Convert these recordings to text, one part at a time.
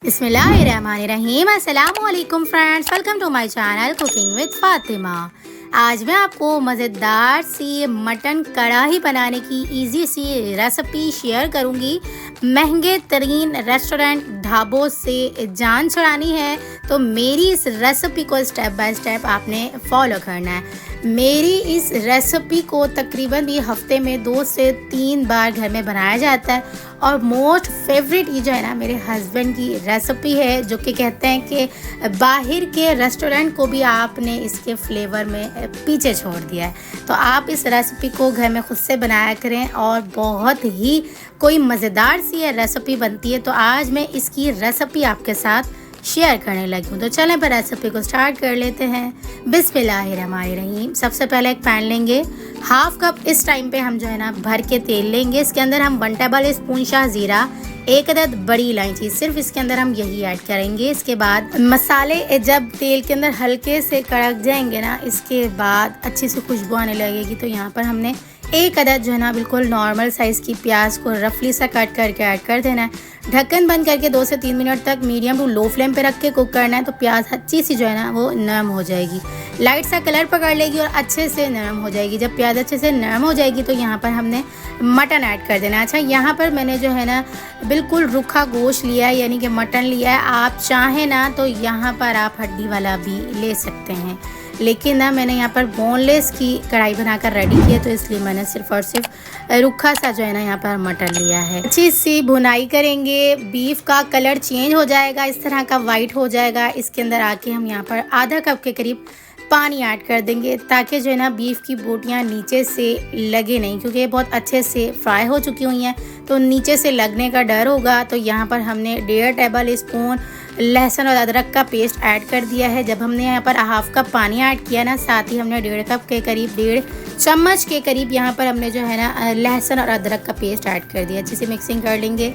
बिस्मिल्लाहिर्रहमानिर्रहीम। अस्सलामुअलैकुम friends, welcome to my channel cooking with Fatima. आज मैं आपको मज़ेदार सी मटन कढ़ाई बनाने की इजी सी रेसिपी शेयर करूंगी। महंगे तरीन रेस्टोरेंट ढाबों से जान छुड़ानी है तो मेरी इस रेसिपी को स्टेप बाय स्टेप आपने फॉलो करना है। मेरी इस रेसिपी को तकरीबन ये हफ्ते में 2 से 3 बार घर में बनाया जाता है और मोस्ट फेवरेट ये जो है ना मेरे हस्बैंड की रेसिपी है, जो कि कहते हैं कि बाहर के रेस्टोरेंट को भी आपने इसके फ्लेवर में पीछे छोड़ दिया है। तो आप इस रेसिपी को घर में खुद से बनाया करें और बहुत ही कोई मज़ेदार सी ये रेसिपी बनती है। तो आज मैं इसकी रेसिपी आपके साथ शेयर करने लगी हूँ। तो चलें पर रेसिपी को स्टार्ट कर लेते हैं। बिस्मिल्लाहिर्रहमानिर्रहीम। सबसे पहले एक पैन लेंगे, हाफ कप इस टाइम पे हम जो है ना भर के तेल लेंगे। इसके अंदर हम 1 टेबल स्पून शाह ज़ीरा, 1 अदद बड़ी इलायची, सिर्फ इसके अंदर हम यही ऐड करेंगे। इसके बाद मसाले जब तेल के अंदर हल्के से कड़क जाएंगे ना, इसके बाद अच्छी सी खुशबू आने लगेगी। तो यहाँ पर हमने 1 अदद जो है ना बिल्कुल नॉर्मल साइज़ की प्याज को रफली सा कट करके ऐड कर देना है। ढक्कन बंद करके 2 से 3 मिनट तक मीडियम टू लो फ्लेम पे रख के कुक करना है। तो प्याज अच्छी सी जो है ना वो नरम हो जाएगी, लाइट सा कलर पकड़ लेगी और अच्छे से नरम हो जाएगी। जब प्याज अच्छे से नरम हो जाएगी तो यहाँ पर हमने मटन ऐड कर देना है। अच्छा, यहाँ पर मैंने जो है ना बिल्कुल रूखा गोश्त लिया है, यानी कि मटन लिया है। आप चाहें ना तो यहाँ पर आप हड्डी वाला भी ले सकते हैं, लेकिन ना मैंने यहाँ पर बोनलेस की कढ़ाई बनाकर रेडी की है, तो इसलिए मैंने सिर्फ और सिर्फ रूखा सा जो है ना यहाँ पर मटन लिया है। अच्छी सी भुनाई करेंगे, बीफ का कलर चेंज हो जाएगा, इस तरह का वाइट हो जाएगा। इसके अंदर आके हम यहाँ पर आधा कप के करीब पानी ऐड कर देंगे, ताकि जो है ना बीफ की बोटियाँ नीचे से लगे नहीं, क्योंकि ये बहुत अच्छे से फ्राई हो चुकी हुई हैं तो नीचे से लगने का डर होगा। तो यहाँ पर हमने 1.5 टेबल स्पून लहसुन और अदरक का पेस्ट ऐड कर दिया है। जब हमने यहाँ पर हाफ कप पानी ऐड किया ना, साथ ही हमने 1.5 कप के करीब 1.5 चम्मच के करीब यहाँ पर हमने जो है ना लहसुन और अदरक का पेस्ट ऐड कर दिया। अच्छे से मिक्सिंग कर लेंगे,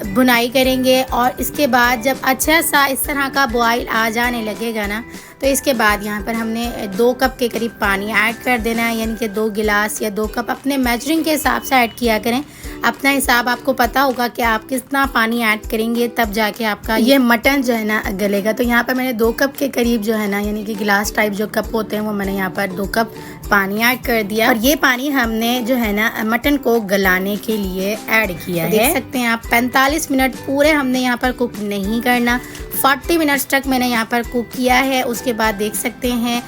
भुनाई करेंगे और इसके बाद जब अच्छा सा इस तरह का बॉयल आ जाने लगेगा ना, तो इसके बाद यहाँ पर हमने 2 कप के करीब पानी ऐड कर देना है, यानी कि 2 गिलास या 2 कप अपने मेजरिंग के हिसाब से ऐड किया करें। अपना हिसाब आपको पता होगा कि आप कितना पानी ऐड करेंगे, तब जाके आपका ये मटन जो है ना गलेगा। तो यहाँ पर मैंने 2 कप के करीब जो है ना, यानी कि गिलास टाइप जो कप होते हैं, वो मैंने यहाँ पर 2 कप पानी ऐड कर दिया। और ये पानी हमने जो है ना मटन को गलाने के लिए ऐड किया है। देख सकते हैं आप 45 मिनट पूरे हमने यहाँ पर कुक नहीं करना, 40 मिनट्स तक मैंने यहाँ पर कुक किया है। उसके बाद देख सकते हैं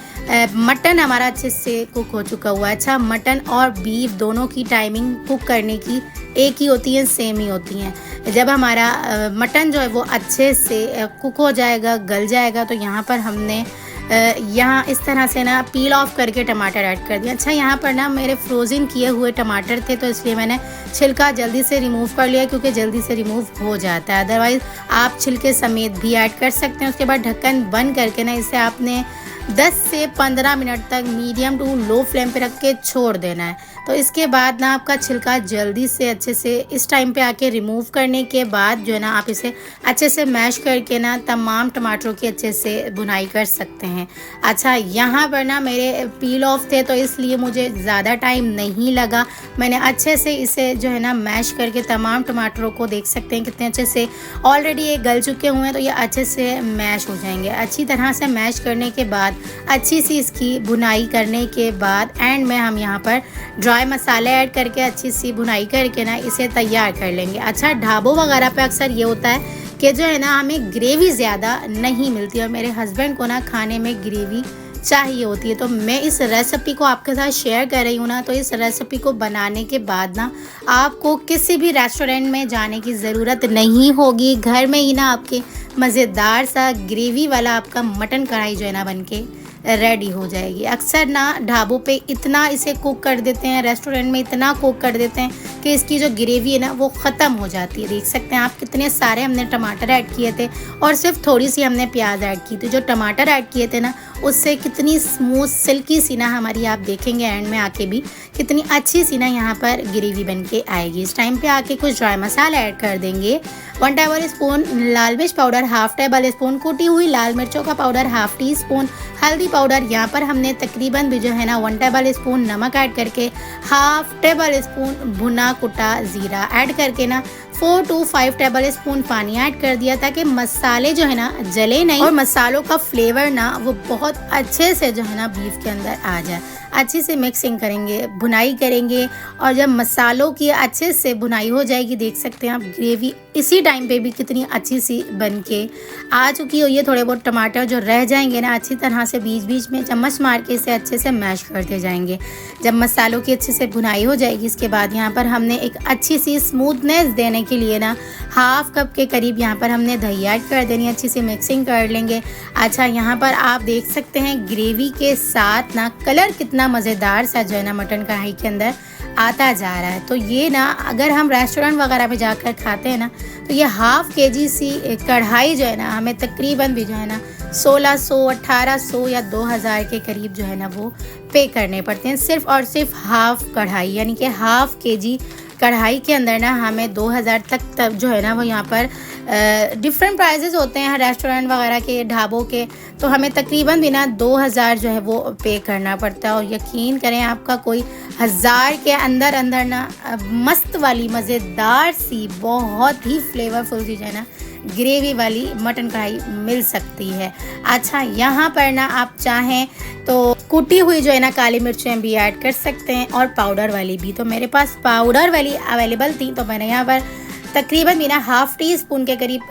मटन हमारा अच्छे से कुक हो चुका हुआ है। अच्छा, मटन और बीफ दोनों की टाइमिंग कुक करने की एक ही होती है, सेम ही होती हैं। जब हमारा मटन जो है वो अच्छे से कुक हो जाएगा, गल जाएगा, तो यहाँ पर हमने यहाँ इस तरह से ना पील ऑफ करके टमाटर ऐड कर दिया। अच्छा, यहाँ पर ना मेरे फ्रोज़न किए हुए टमाटर थे, तो इसलिए मैंने छिलका जल्दी से रिमूव कर लिया, क्योंकि जल्दी से रिमूव हो जाता है। अदरवाइज़ आप छिलके समेत भी ऐड कर सकते हैं। उसके बाद ढक्कन बंद करके ना इसे आपने 10 से 15 मिनट तक मीडियम टू लो फ्लेम पे रख के छोड़ देना है। तो इसके बाद ना आपका छिलका जल्दी से अच्छे से इस टाइम पे आके रिमूव करने के बाद जो है ना आप इसे अच्छे से मैश करके ना तमाम टमाटरों की अच्छे से भुनाई कर सकते हैं। अच्छा, यहाँ पर ना मेरे पील ऑफ थे, तो इसलिए मुझे ज़्यादा टाइम नहीं लगा। मैंने अच्छे से इसे जो है ना मैश करके तमाम टमाटरों को देख सकते हैं कितने अच्छे से ऑलरेडी ये गल चुके हुए हैं, तो ये अच्छे से मैश हो जाएंगे। अच्छी तरह से मैश करने के बाद अच्छी सी इसकी भुनाई करने के बाद एंड में हम यहाँ पर ड्राई मसाले ऐड करके अच्छी सी भुनाई करके ना इसे तैयार कर लेंगे। अच्छा, ढाबों वगैरह पे अक्सर ये होता है कि जो है ना हमें ग्रेवी ज़्यादा नहीं मिलती, और मेरे हस्बैंड को ना खाने में ग्रेवी चाहिए होती है। तो मैं इस रेसिपी को आपके साथ शेयर कर रही हूँ ना, तो इस रेसिपी को बनाने के बाद ना आपको किसी भी रेस्टोरेंट में जाने की ज़रूरत नहीं होगी। घर में ही ना आपके मज़ेदार सा ग्रेवी वाला आपका मटन कढ़ाई जो है ना बनके रेडी हो जाएगी। अक्सर ना ढाबों पे इतना इसे कुक कर देते हैं, रेस्टोरेंट में इतना कुक कर देते हैं कि इसकी जो ग्रेवी है ना वो ख़त्म हो जाती है। देख सकते हैं आप कितने सारे हमने टमाटर ऐड किए थे और सिर्फ थोड़ी सी हमने प्याज ऐड की थी। जो टमाटर ऐड किए थे ना, उससे कितनी स्मूथ सिल्की सी ना हमारी, आप देखेंगे एंड में आके भी कितनी अच्छी सी ना यहाँ पर ग्रेवी बन के आएगी। इस टाइम पे आके कुछ ड्राई मसाला ऐड कर देंगे। 1 टेबल स्पून लाल मिर्च पाउडर, हाफ टेबल स्पून कुटी हुई लाल मिर्चों का पाउडर, हाफ टी स्पून हल्दी पाउडर। यहाँ पर हमने तकरीबन भी जो है ना 1 टेबल स्पून नमक ऐड करके, हाफ टेबल स्पून भुना कुटा ज़ीरा ऐड करके ना 4 to 5 टेबल स्पून पानी ऐड कर दिया ताकि मसाले जो है ना जले नहीं और मसालों का फ्लेवर ना वो बहुत अच्छे से जो है ना बीफ के अंदर आ जाए। अच्छे से मिक्सिंग करेंगे, भुनाई करेंगे और जब मसालों की अच्छे से भुनाई हो जाएगी, देख सकते हैं आप ग्रेवी इसी टाइम पे भी कितनी अच्छी सी बन के आ चुकी हुई है। थोड़े बहुत टमाटर जो रह जाएंगे ना अच्छी तरह से बीच बीच में चम्मच मार के इसे अच्छे से मैश करते जाएंगे। जब मसालों की अच्छे से भुनाई हो जाएगी, इसके बाद यहाँ पर हमने एक अच्छी सी स्मूथनेस देने के लिए ना हाफ कप के करीब यहाँ पर हमने दही ऐड कर देनी, अच्छी सी मिक्सिंग कर लेंगे। अच्छा, यहाँ पर आप देख सकते हैं ग्रेवी के साथ ना कलर कितना मज़ेदार सा जो है ना मटन कढ़ाई के अंदर आता जा रहा है। तो ये ना अगर हम रेस्टोरेंट वगैरह में जाकर खाते हैं ना तो ये हाफ केजी सी कढ़ाई जो है ना हमें तकरीबन भी जो है ना 1600, 1800 या 2000 के करीब जो है ना वो पे करने पड़ते हैं, सिर्फ और सिर्फ हाफ कढ़ाई, यानी कि हाफ केजी कढ़ाई के अंदर ना हमें 2000 तक जो है ना वो यहाँ पर डिफरेंट प्राइजेस होते हैं रेस्टोरेंट वगैरह के, ढाबों के, तो हमें तकरीबन भी ना 2000 जो है वो पे करना पड़ता है। और यकीन करें आपका कोई 1000 के अंदर अंदर ना मस्त वाली मज़ेदार सी बहुत ही फ्लेवरफुल सी जो है ना ग्रेवी वाली मटन कढ़ाई मिल सकती है। अच्छा, यहाँ पर ना आप चाहें तो कुटी हुई जो है ना काली मिर्चें भी ऐड कर सकते हैं और पाउडर वाली भी। तो मेरे पास पाउडर वाली अवेलेबल थी तो मैंने यहाँ पर तकरीबन भी ना हाफ़ टी स्पून के करीब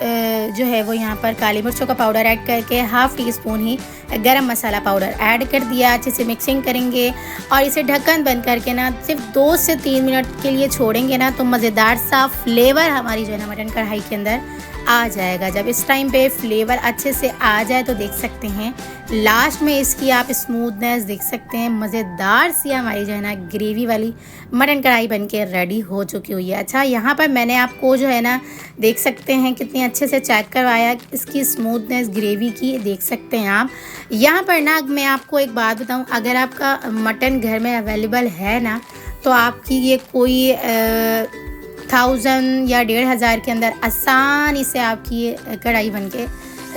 जो है वो यहाँ पर काली मिर्चों का पाउडर ऐड करके हाफ़ टी स्पून ही गरम मसाला पाउडर ऐड कर दिया। अच्छे से मिक्सिंग करेंगे और इसे ढक्कन बंद करके ना सिर्फ 2 से 3 मिनट के लिए छोड़ेंगे ना तो मज़ेदार सा फ्लेवर हमारी जो है ना मटन कढ़ाई के अंदर आ जाएगा। जब इस टाइम पे फ्लेवर अच्छे से आ जाए तो देख सकते हैं लास्ट में इसकी आप स्मूथनेस देख सकते हैं, मज़ेदार सी हमारी जो है ना ग्रेवी वाली मटन कढ़ाई बनके रेडी हो चुकी हुई है। अच्छा, यहाँ पर मैंने आपको जो है ना देख सकते हैं कितनी अच्छे से चेक करवाया इसकी स्मूथनेस ग्रेवी की, देख सकते हैं आप। यहाँ पर ना मैं आपको एक बात बताऊँ, अगर आपका मटन घर में अवेलेबल है ना तो आपकी ये कोई 1000 या 1500 के अंदर आसानी से आपकी ये कढ़ाई बनके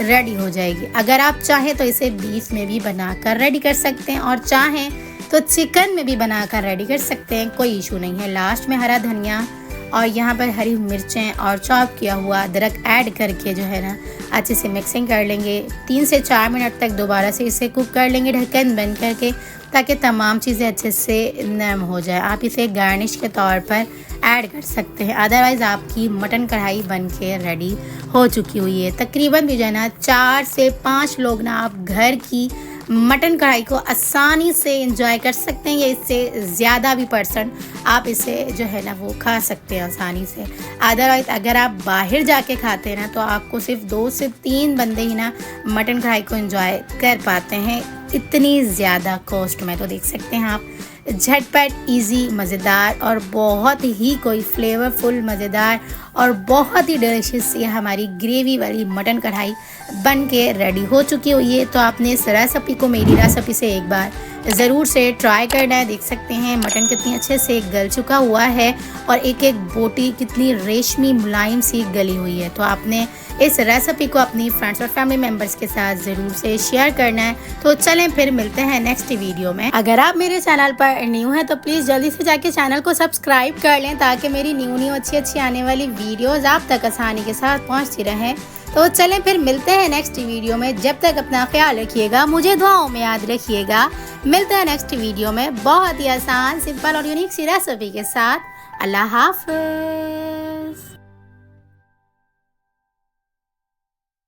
रेडी हो जाएगी। अगर आप चाहें तो इसे बीफ में भी बनाकर रेडी कर सकते हैं और चाहें तो चिकन में भी बनाकर रेडी कर सकते हैं, कोई इशू नहीं है। लास्ट में हरा धनिया और यहाँ पर हरी मिर्चें और चॉप किया हुआ अदरक ऐड करके जो है ना अच्छे से मिक्सिंग कर लेंगे। 3 से 4 मिनट तक दोबारा से इसे कुक कर लेंगे ढक्कन बंद करके ताकि तमाम चीज़ें अच्छे से नरम हो जाए। आप इसे गार्निश के तौर पर ऐड कर सकते हैं, अदरवाइज़ आपकी मटन कढ़ाई बन के रेडी हो चुकी हुई है। तकरीबन भी जो है ना 4 से 5 लोग ना आप घर की मटन कढ़ाई को आसानी से एंजॉय कर सकते हैं या इससे ज़्यादा भी पर्सन आप इसे जो है ना वो खा सकते हैं आसानी से। अदरवाइज़ अगर आप बाहर जाके खाते हैं ना तो आपको सिर्फ 2 से 3 बंदे ही ना मटन कढ़ाई को एंजॉय कर पाते हैं इतनी ज़्यादा कॉस्ट में। तो देख सकते हैं आप झटपट, इजी, मज़ेदार और बहुत ही कोई फ्लेवरफुल, मज़ेदार और बहुत ही डिलीशियस ये हमारी ग्रेवी वाली मटन कढ़ाई बन के रेडी हो चुकी हुई है। तो आपने इस रेसिपी को, मेरी रेसिपी से एक बार ज़रूर से ट्राई करना है। देख सकते हैं मटन कितनी अच्छे से गल चुका हुआ है और एक एक बोटी कितनी रेशमी मुलायम सी गली हुई है। तो आपने इस रेसिपी को अपनी फ्रेंड्स और फैमिली मेम्बर्स के साथ ज़रूर से शेयर करना है। तो चलें फिर मिलते हैं नेक्स्ट वीडियो में। अगर आप मेरे चैनल पर न्यू हैं तो प्लीज़ जल्दी से जाके चैनल को सब्सक्राइब कर लें ताकि मेरी न्यू अच्छी आने वाली वीडियोज़ आप तक आसानी के साथ पहुँचती रहें। तो चलें फिर मिलते हैं नेक्स्ट वीडियो में। जब तक अपना ख्याल रखिएगा, मुझे दुआओं में याद रखिएगा। मिलते हैं नेक्स्ट वीडियो में बहुत ही आसान, सिंपल और यूनिक सी रेसिपी के साथ। अल्लाह हाफ़िज़।